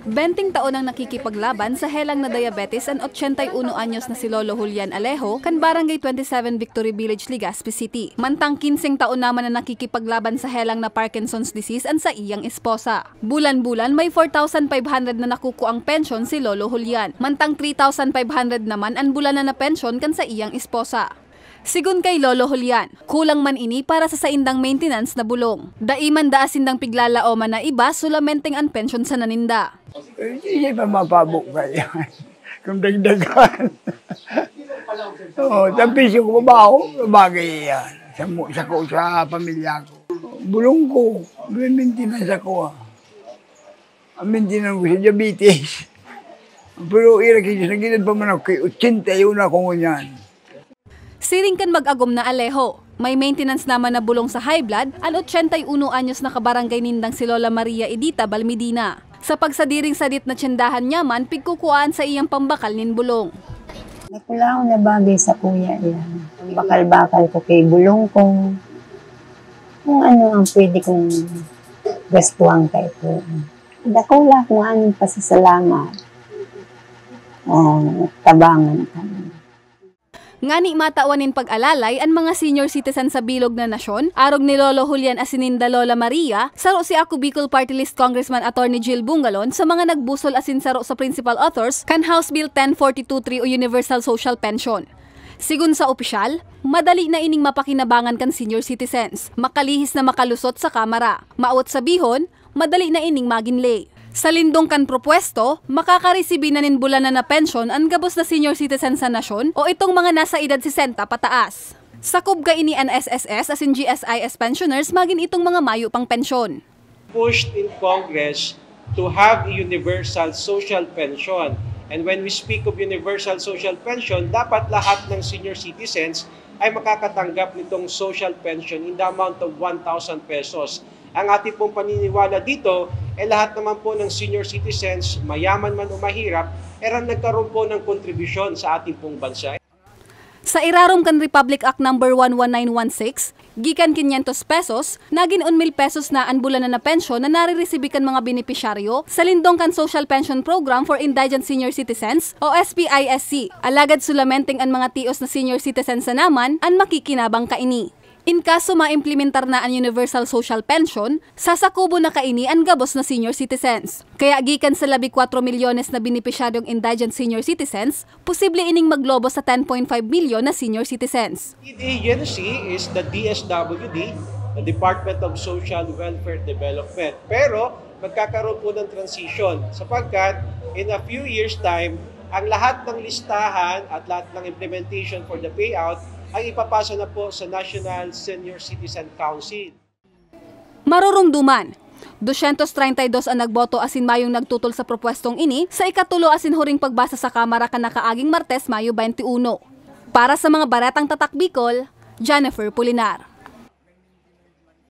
20 taon ang nakikipaglaban sa helang na diabetes ang 81 anyos na si Lolo Julian Alejo kan Barangay 27 Victory Village, Legazpi City. Mantang 15 taon naman na nakikipaglaban sa helang na Parkinson's disease ang sa iyang esposa. Bulan-bulan may 4,500 na nakukuang pensyon si Lolo Julian. Mantang 3,500 naman ang bulanan na pensyon kan sa iyang esposa. Sigun kay Lolo Julian, kulang man ini para sa saindang maintenance na bulong. Daiman daasindang piglalaoman na iba sulamenteng ang pensyon sa naninda. Hindi pa mapabok kaya. Kung dagdagan. Tampis yung babaho, bagay yan. Sa pamilya ko. Bulong ko, may maintenance ako. Ang maintenance ko sa diabetes. Pero irakis na ginad pa man ako kay 81 ako ngunyan. Siring kan mag-agom na Alejo, may maintenance naman na bulong sa high blood ang 81 anyos na kabarangay nindang si Lola Maria Edita Balmedina. Sa pagsadiring sadit na tsendahan niya man, pigkukuhaan sa iyang pambakal nin bulong. Nakula ko na bagay sa kuya yan. Bakal-bakal ko kay bulong ko. Kung ano ang pwede kong gastuhan kay ko. Nakula kung anong pasasalamat. Tabangan kami. Ngani mataawanin pag-alalay ang mga senior citizen sa bilog na nasyon, arog ni Lolo Julian asininda Lola Maria, saro si Ako Bicol Party List Congressman Attorney Jill Bungalon sa mga nagbusol asin saro sa principal authors kan House Bill 10423 o Universal Social Pension. Sigun sa opisyal, madali na ining mapakinabangan kan senior citizens, makalihis na makalusot sa kamara. Maawat sabihon, madali na ining maginlay. Sa lindong kan propwesto, makakaresibin na nin bulanan na pensyon ang gabos na senior citizen sa nasyon o itong mga nasa edad 60 pataas. Sakob ka ini ang SSS as in GSIS pensioners magin itong mga mayo pang pensyon. Pushed in Congress to have a universal social pension. And when we speak of universal social pension, dapat lahat ng senior citizens ay makakatanggap nitong social pension in the amount of 1,000 pesos. Ang ating pong paniniwala dito, lahat naman po ng senior citizens, mayaman man o mahirap, nagkaroon po ng kontribusyon sa ating pong bansa. Sa irarom kan Republic Act No. 11916, gikan 500 pesos, naging 1,000 pesos na ang bulanan na pensyon na nariresibi kan mga benepisyaryo sa lindong kan Social Pension Program for Indigent Senior Citizens o SPISC. Alagad sulamenteng ang mga tios na senior citizens sa naman ang makikinabang kaini. In kaso maimplementar na ang Universal Social Pension, sasakubo na kaini ang gabos na senior citizens. Kaya gikan sa 14 milyones na benepisyaryong indigent senior citizens, posible ining maglobo sa 10.5 milyon na senior citizens. The agency is the DSWD, the Department of Social Welfare Development. Pero magkakaroon po ng transition sapagkat in a few years time, ang lahat ng listahan at lahat ng implementation for the payout ay ipapasa na po sa National Senior Citizen Council. Marurumduman, 232 ang nagboto asin mayong nagtutol sa propwestong ini sa ikatulo asin huring pagbasa sa Kamara kanakaaging Martes, Mayo 21. Para sa mga baratang tatak Bicol, Jennifer Pulinar.